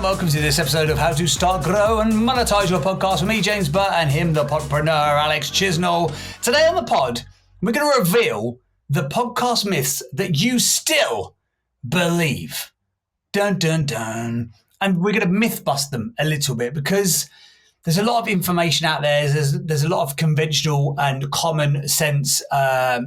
welcome to this episode of How to Start, Grow and Monetize Your Podcast with me, James Butt, and him, the podpreneur, Alex Chisnell. Today on the pod, we're going to reveal the podcast myths that you still believe. Dun, dun, dun. And we're going to myth bust them a little bit because there's a lot of information out there. There's a lot of conventional and common sense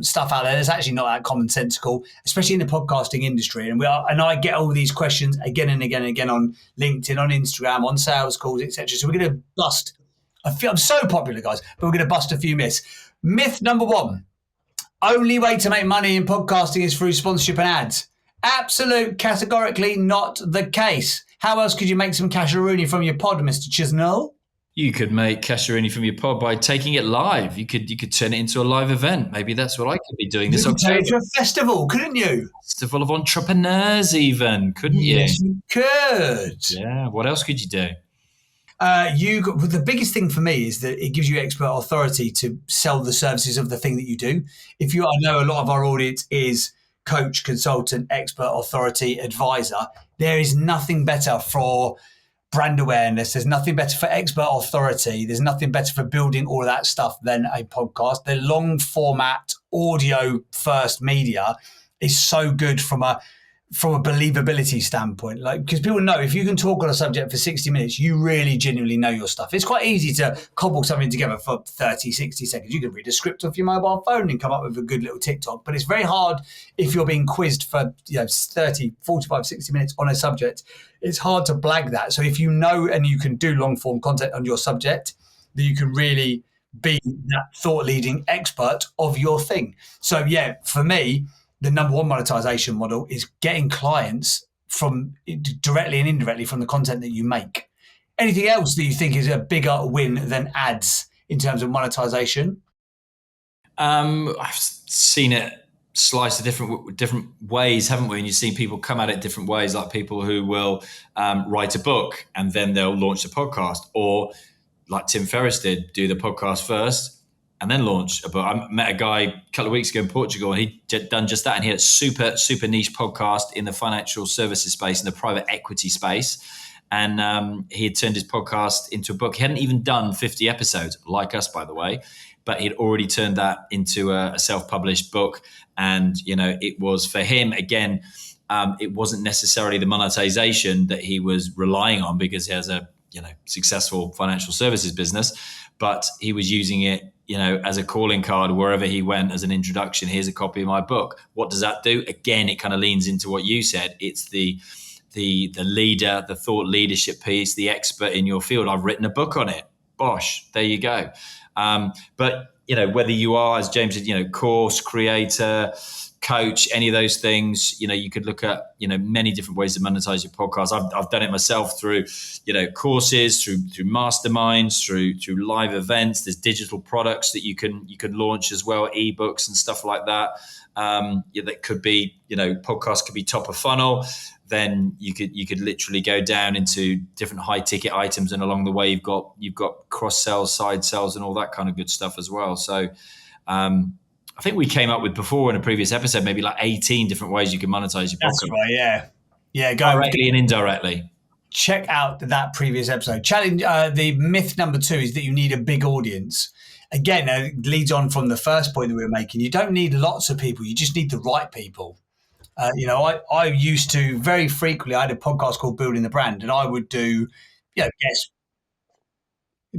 stuff out there. It's actually not that commonsensical, especially in the podcasting industry. And I get all these questions again and again and again on LinkedIn, on Instagram, on sales calls, etc. So we're going to bust. I'm so popular, guys, but we're going to bust a few myths. Myth number one: only way to make money in podcasting is through sponsorship and ads. Absolute, categorically not the case. How else could you make some casheroony from your pod, Mr. Chisnell? You could make casheroony from your pod by taking it live. You could turn it into a live event. Maybe that's what I could be doing this October. You could turn it into a festival, couldn't you? Festival of entrepreneurs even, couldn't you? Yes, you could. Yeah, what else could you do? The biggest thing for me is that it gives you expert authority to sell the services of the thing that you do. I know a lot of our audience is coach, consultant, expert authority, advisor. There is nothing better for brand awareness. There's nothing better for expert authority. There's nothing better for building all of that stuff than a podcast. The long format audio first media is so good from a believability standpoint. Like, because people know if you can talk on a subject for 60 minutes, you really genuinely know your stuff. It's quite easy to cobble something together for 30, 60 seconds. You can read a script off your mobile phone and come up with a good little TikTok, but it's very hard if you're being quizzed for 30, 45, 60 minutes on a subject. It's hard to blag that. So if you know and you can do long form content on your subject, then you can really be that thought leading expert of your thing. So yeah, for me, the number one monetization model is getting clients from directly and indirectly from the content that you make. Anything else that you think is a bigger win than ads in terms of monetization? I've seen it sliced different ways, haven't we? And you've seen people come at it different ways, like people who will write a book and then they'll launch a podcast, or like Tim Ferriss did, do the podcast first and then launch a book. I met a guy a couple of weeks ago in Portugal, and he'd done just that. And he had a super, super niche podcast in the financial services space, in the private equity space. And he had turned his podcast into a book. He hadn't even done 50 episodes, like us, by the way, but he'd already turned that into a self-published book. And, it was for him, again, it wasn't necessarily the monetization that he was relying on, because he has a, successful financial services business, but he was using it, as a calling card wherever he went, as an introduction. Here's a copy of my book. What does that do? Again, it kind of leans into what you said. It's the leader, the thought leadership piece, the expert in your field. I've written a book on it. Bosh, there you go. But whether you are, as James said, course creator, coach, any of those things, you could look at, many different ways to monetize your podcast. I've done it myself through, courses, through masterminds, through live events. There's digital products that you can launch as well, ebooks and stuff like that. That could be, podcast could be top of funnel. Then you could literally go down into different high ticket items, and along the way you've got cross sells, side sells, and all that kind of good stuff as well. So I think we came up with before in a previous episode, maybe like 18 different ways you can monetize your podcast. That's right, yeah. Yeah, directly and indirectly. Check out that previous episode. Challenge. The myth number 2 is that you need a big audience. Again, it leads on from the first point that we were making. You don't need lots of people. You just need the right people. I used to very frequently, I had a podcast called Building the Brand, and I would do,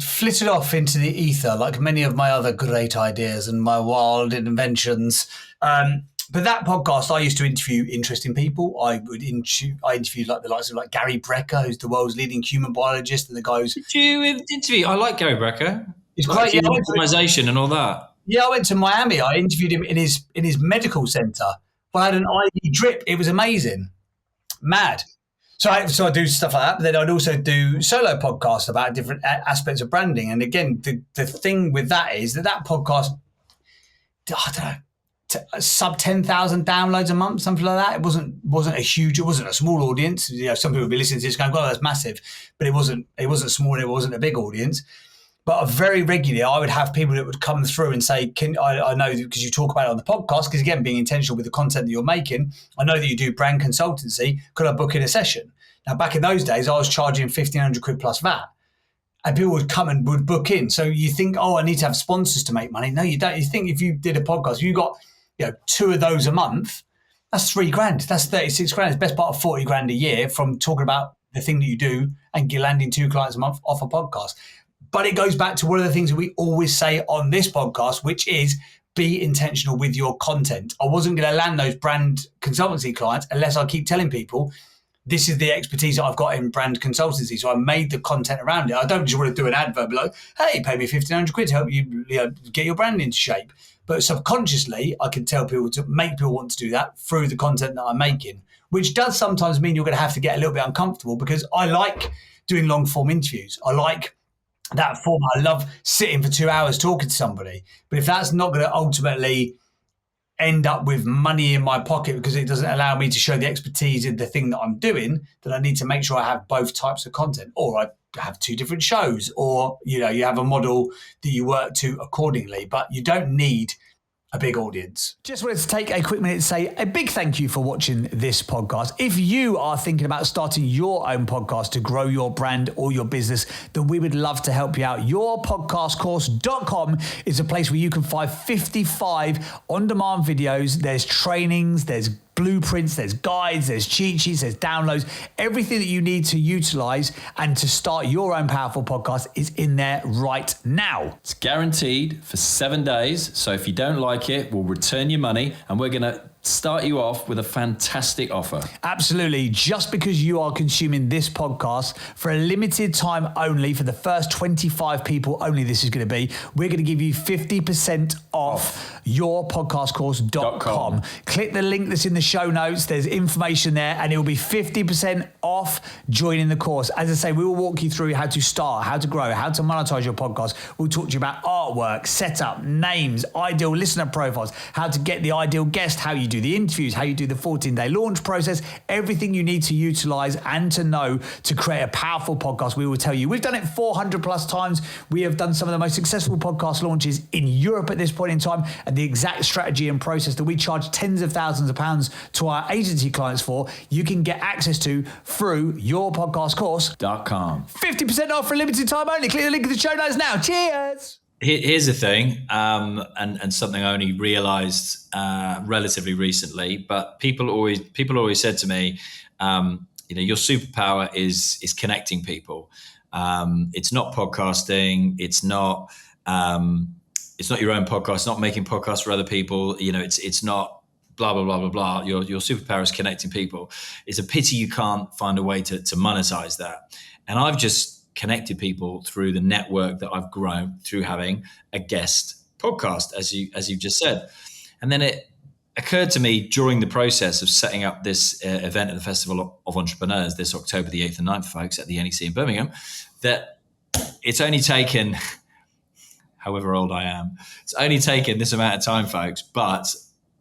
flitted off into the ether like many of my other great ideas and my wild inventions. But that podcast, I used to interview interesting people. I interviewed like the likes of like Gary Brecker, who's the world's leading human biologist, and the guy who's... Did you interview? I like Gary Brecker. He's great. Yeah, optimization and all that. Yeah, I went to Miami. I interviewed him in his medical center. Well, I had an IV drip. It was amazing. Mad. So I do stuff like that, but then I'd also do solo podcasts about different aspects of branding. And again, the thing with that is that podcast, I don't know, sub 10,000 downloads a month, something like that. It wasn't a small audience. Some people would be listening to this going, "Well, that's massive," but it wasn't small. It wasn't a big audience. But very regularly, I would have people that would come through and say, I know because you talk about it on the podcast, because again, being intentional with the content that you're making, I know that you do brand consultancy, could I book in a session? Now, back in those days, I was charging 1,500 quid plus VAT. And people would come and would book in. So you think, oh, I need to have sponsors to make money. No, you don't. You think if you did a podcast, you got 2 of those a month, that's $3,000. That's 36 grand. It's the best part of 40 grand a year from talking about the thing that you do and you're landing 2 clients a month off a podcast. But it goes back to one of the things that we always say on this podcast, which is be intentional with your content. I wasn't going to land those brand consultancy clients unless I keep telling people, this is the expertise that I've got in brand consultancy. So I made the content around it. I don't just want to do an advert below, hey, pay me 1,500 quid to help you, get your brand into shape. But subconsciously, I can tell people to make people want to do that through the content that I'm making, which does sometimes mean you're going to have to get a little bit uncomfortable because I like doing long form interviews. I like that format. I love sitting for 2 hours talking to somebody. But if that's not going to ultimately end up with money in my pocket because it doesn't allow me to show the expertise in the thing that I'm doing, then I need to make sure I have both types of content, or I have 2 different shows, or you have a model that you work to accordingly. But you don't need a big audience. Just wanted to take a quick minute to say a big thank you for watching this podcast. If you are thinking about starting your own podcast to grow your brand or your business, then we would love to help you out. Yourpodcastcourse.com is a place where you can find 55 on-demand videos. There's trainings, there's blueprints, there's guides, there's cheat sheets, there's downloads. Everything that you need to utilize and to start your own powerful podcast is in there right now. It's guaranteed for 7 days. So if you don't like it, we'll return your money and we're going to start you off with a fantastic offer. Absolutely. Just because you are consuming this podcast for a limited time only, for the first 25 people only this is going to be, we're going to give you 50% off yourpodcastcourse.com. Click the link that's in the show notes. There's information there and it will be 50% off joining the course. As I say, we will walk you through how to start, how to grow, how to monetize your podcast. We'll talk to you about artwork, setup, names, ideal listener profiles, how to get the ideal guest, how you do the interviews, how you do the 14-day launch process, everything you need to utilize and to know to create a powerful podcast. We will tell you. We've done it 400 plus times. We have done some of the most successful podcast launches in Europe at this point in time, and the exact strategy and process that we charge tens of thousands of pounds to our agency clients for, you can get access to through yourpodcastcourse.com. 50% off for a limited time only. Click the link in the show notes now. Cheers. Here's the thing, and something I only realised relatively recently. But people always said to me, your superpower is connecting people. It's not podcasting. It's not your own podcast. It's not making podcasts for other people. It's not blah blah blah blah blah. Your superpower is connecting people. It's a pity you can't find a way to monetize that. And I've just connected people through the network that I've grown through having a guest podcast, as you've just said. And then it occurred to me during the process of setting up this event at the Festival of Entrepreneurs this October the 8th and 9th, folks, at the NEC in Birmingham, that it's only taken, however old I am, it's only taken this amount of time, folks, but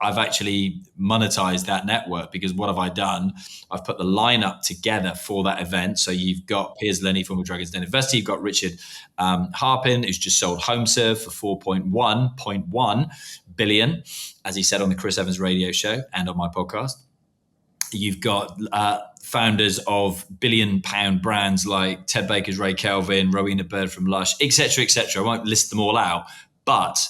I've actually monetized that network, because what have I done? I've put the lineup together for that event. So you've got Piers Lenny from Dragons Den Investor. You've got Richard Harpin, who's just sold HomeServe for 4.1 billion, as he said on the Chris Evans radio show and on my podcast. You've got founders of billion-pound brands like Ted Baker's Ray Kelvin, Rowena Bird from Lush, et cetera, et cetera. I won't list them all out, but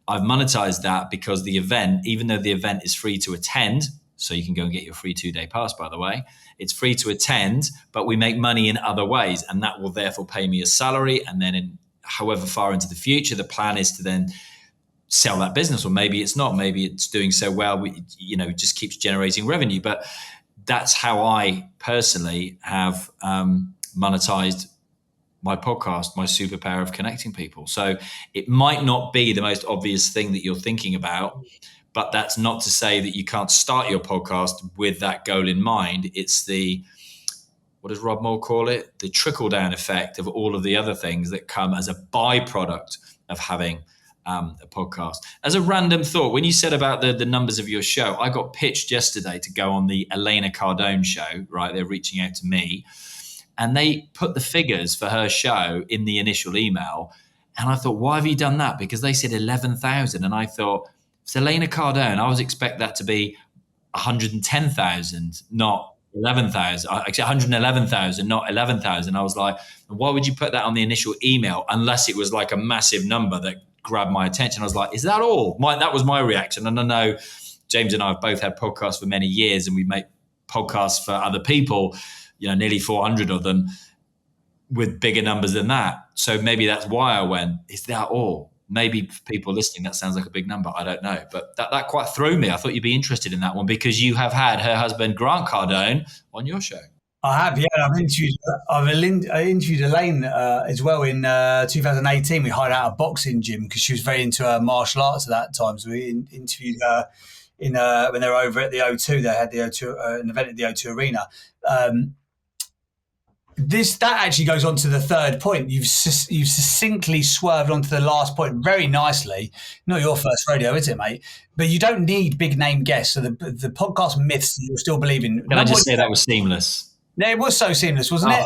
I've monetized that because the event, even though the event is free to attend, so you can go and get your free 2-day pass, by the way, it's free to attend, but we make money in other ways, and that will therefore pay me a salary. And then in however far into the future, the plan is to then sell that business, or maybe it's not, maybe it's doing so well, it just keeps generating revenue. But that's how I personally have monetized my podcast, my superpower of connecting people. So it might not be the most obvious thing that you're thinking about, but that's not to say that you can't start your podcast with that goal in mind. It's what does Rob Moore call it? The trickle down effect of all of the other things that come as a byproduct of having a podcast. As a random thought, when you said about the numbers of your show, I got pitched yesterday to go on the Elena Cardone show, right? They're reaching out to me. And they put the figures for her show in the initial email. And I thought, why have you done that? Because they said 11,000. And I thought, it's Elena Cardone. I was expect that to be 110,000, not 11,000, actually 111,000, not 11,000. I was like, why would you put that on the initial email unless it was like a massive number that grabbed my attention? I was like, is that all? That was my reaction. And I know James and I have both had podcasts for many years, and we make podcasts for other people, nearly 400 of them with bigger numbers than that. So maybe that's why I went, is that all? Maybe for people listening, that sounds like a big number. I don't know. But that quite threw me. I thought you'd be interested in that one because you have had her husband, Grant Cardone, on your show. I have, yeah. I interviewed Elaine as well in 2018. We hired out a boxing gym because she was very into martial arts at that time. So we interviewed her when they were over at the O2. They had the O2 an event at the O2 Arena. That actually goes on to the third point. You've succinctly swerved onto the last point very nicely. Not your first rodeo, is it, mate? But you don't need big name guests. So the podcast myths that you're still believing. Can I just say that was seamless? Yeah, it was so seamless, wasn't it?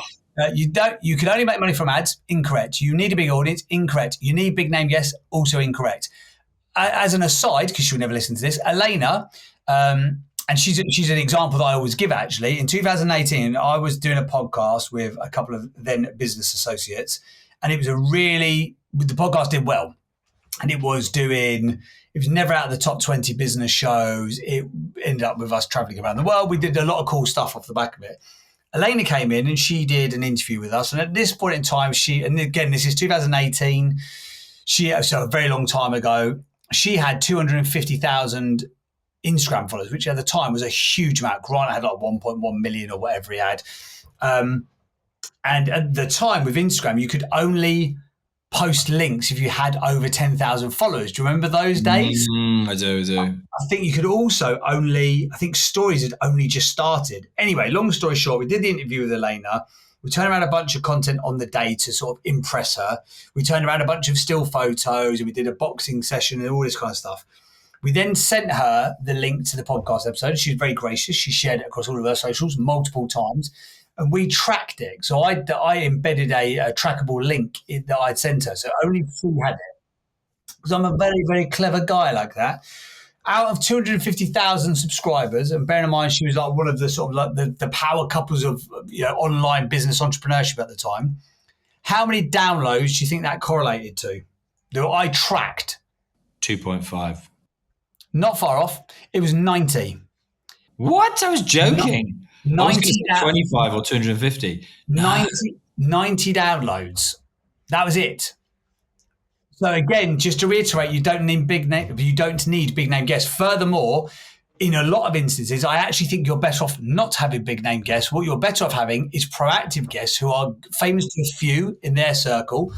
You can only make money from ads. Incorrect. You need a big audience. Incorrect. You need big name guests. Also incorrect. As an aside, because she'll never listen to this, Elena. And she's an example that I always give, actually. In 2018, I was doing a podcast with a couple of then business associates, and the podcast did well. And it was never out of the top 20 business shows. It ended up with us traveling around the world. We did a lot of cool stuff off the back of it. Elena came in and she did an interview with us. And at this point in time, and again, this is 2018, so a very long time ago, she had 250,000 Instagram followers, which at the time was a huge amount. Grant had like 1.1 million or whatever he had. And at the time with Instagram, you could only post links if you had over 10,000 followers. Do you remember those days? I do. I think you could also I think stories had only just started. Anyway, long story short, we did the interview with Elena. We turned around a bunch of content on the day to sort of impress her. We turned around a bunch of still photos and we did a boxing session and all this kind of stuff. We then sent her the link to the podcast episode. She was very gracious. She shared it across all of her socials multiple times, and we tracked it. So I embedded a trackable link that I'd sent her, so only she had it. Because I'm a very, very clever guy like that. Out of 250,000 subscribers, and bearing in mind she was like one of the sort of like the power couples of online business entrepreneurship at the time, how many downloads do you think that correlated to? That I tracked? 2.5. Not far off. It was 90. What? I was joking. 90 I was going to say 25 or 250. 90 downloads. That was it. So again, just to reiterate, you don't need big name guests. Furthermore, in a lot of instances, I actually think you're better off not having big name guests. What you're better off having is proactive guests who are famous to a few in their circle,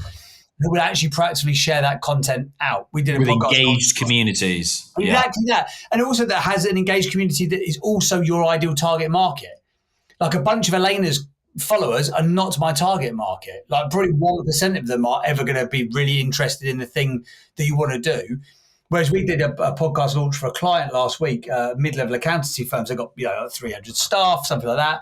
who would actually proactively share that content out. We did a podcast engaged communities. Exactly that. And also that has an engaged community that is also your ideal target market. Like a bunch of Elena's followers are not my target market. Like probably 1% of them are ever going to be really interested in the thing that you want to do. Whereas we did a podcast launch for a client last week, mid-level accountancy firms. They got 300 staff, something like that.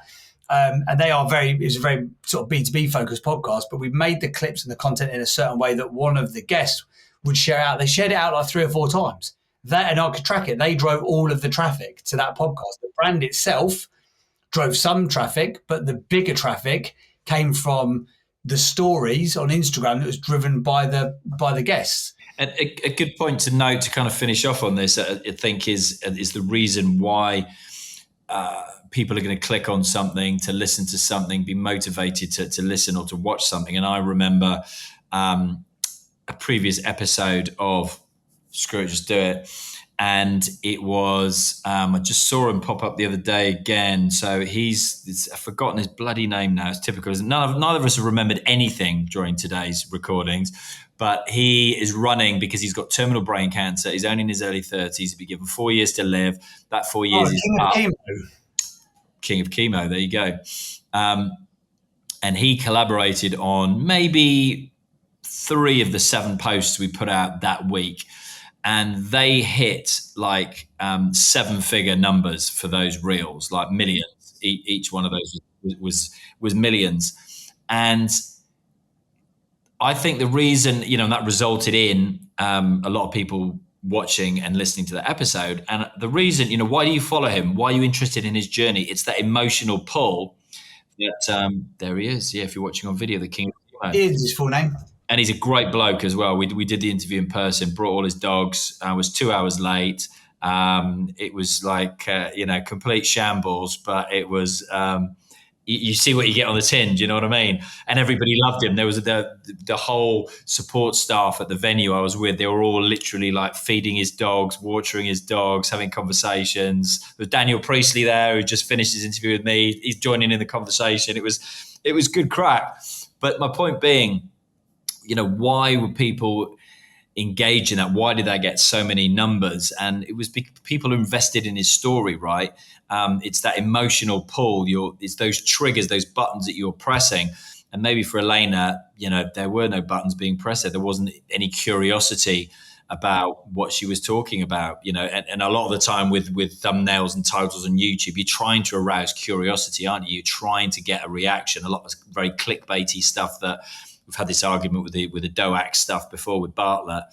And it's a very sort of B2B focused podcast, but we've made the clips and the content in a certain way that one of the guests would share out. They shared it out like 3 or 4 times. And I could track it. They drove all of the traffic to that podcast. The brand itself drove some traffic, but the bigger traffic came from the stories on Instagram that was driven by the guests. And a good point to note to kind of finish off on this, I think, is the reason why people are going to click on something, to listen to something, be motivated to listen or to watch something. And I remember a previous episode of Screw It, Just Do It. And it was, I just saw him pop up the other day again. So I've forgotten his bloody name now. It's typical. Neither of us have remembered anything during today's recordings. But he is running because he's got terminal brain cancer. He's only in his early 30s. He'll be given 4 years to live. That 4 years is up. King of chemo. There you go. And he collaborated on maybe 3 of the 7 posts we put out that week. And they hit like 7-figure numbers for those reels, like millions. Each one of those was millions. And I think the reason, that resulted in a lot of people watching and listening to that episode. And the reason, why do you follow him? Why are you interested in his journey? It's that emotional pull that there he is. Yeah, if you're watching on video, the King of Emo. Is his full name. And he's a great bloke as well. We did the interview in person, brought all his dogs. I was 2 hours late. It was like, complete shambles, but it was, you see what you get on the tin. Do you know what I mean? And everybody loved him. There was the whole support staff at the venue I was with. They were all literally like feeding his dogs, watering his dogs, having conversations. There was Daniel Priestley there, who just finished his interview with me. He's joining in the conversation. It was good crack. But my point being, why would people engage in that? Why did that get so many numbers? And it was people invested in his story, right? It's that emotional pull. It's those triggers, those buttons that you're pressing. And maybe for Elena, there were no buttons being pressed there. There wasn't any curiosity about what she was talking about, and a lot of the time with thumbnails and titles on YouTube, you're trying to arouse curiosity, aren't you? You're trying to get a reaction. A lot of very clickbaity stuff that we've had this argument with the DOAX stuff before with Bartlett.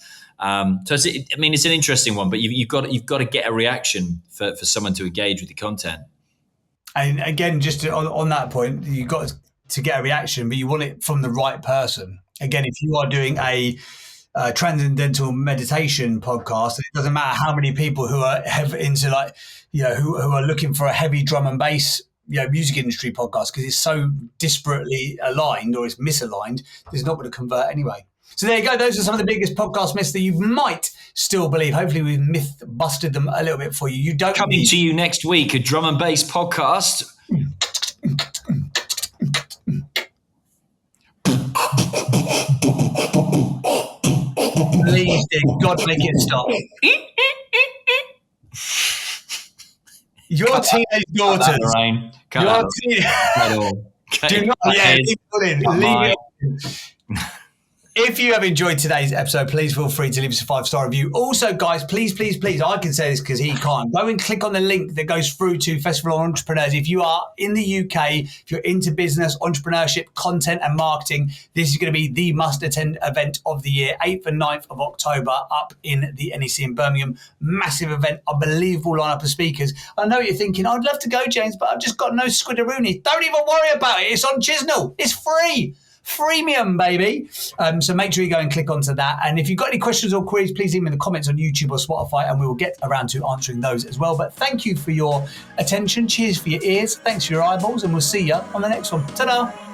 So it's an interesting one, but you've got to get a reaction for someone to engage with the content. And again, just on that point, you've got to get a reaction, but you want it from the right person. Again, if you are doing a transcendental meditation podcast, it doesn't matter how many people who are into who are looking for a heavy drum and bass music industry podcast, because it's so disparately aligned or it's misaligned, it's not going to convert anyway. So there you go. Those are some of the biggest podcast myths that you might still believe. Hopefully we've myth busted them a little bit for you. Coming to you next week, a drum and bass podcast. Please, dear God, make it stop. Your teenage daughters. Do not. Yeah, leave it in. Leave it in. If you have enjoyed today's episode, please feel free to leave us a 5-star review. Also, guys, please, I can say this because he can't. Go and click on the link that goes through to Festival of Entrepreneurs. If you are in the UK, if you're into business, entrepreneurship, content and marketing, this is going to be the must-attend event of the year, 8th and 9th of October, up in the NEC in Birmingham. Massive event, unbelievable lineup of speakers. I know you're thinking, I'd love to go, James, but I've just got no squiddaroony. Don't even worry about it. It's on Chisnell. It's free. Freemium, baby. So make sure you go and click onto that. And if you've got any questions or queries, please leave them in the comments on YouTube or Spotify, and we will get around to answering those as well. But thank you for your attention. Cheers for your ears. Thanks for your eyeballs, and we'll see you on the next one. Ta-da!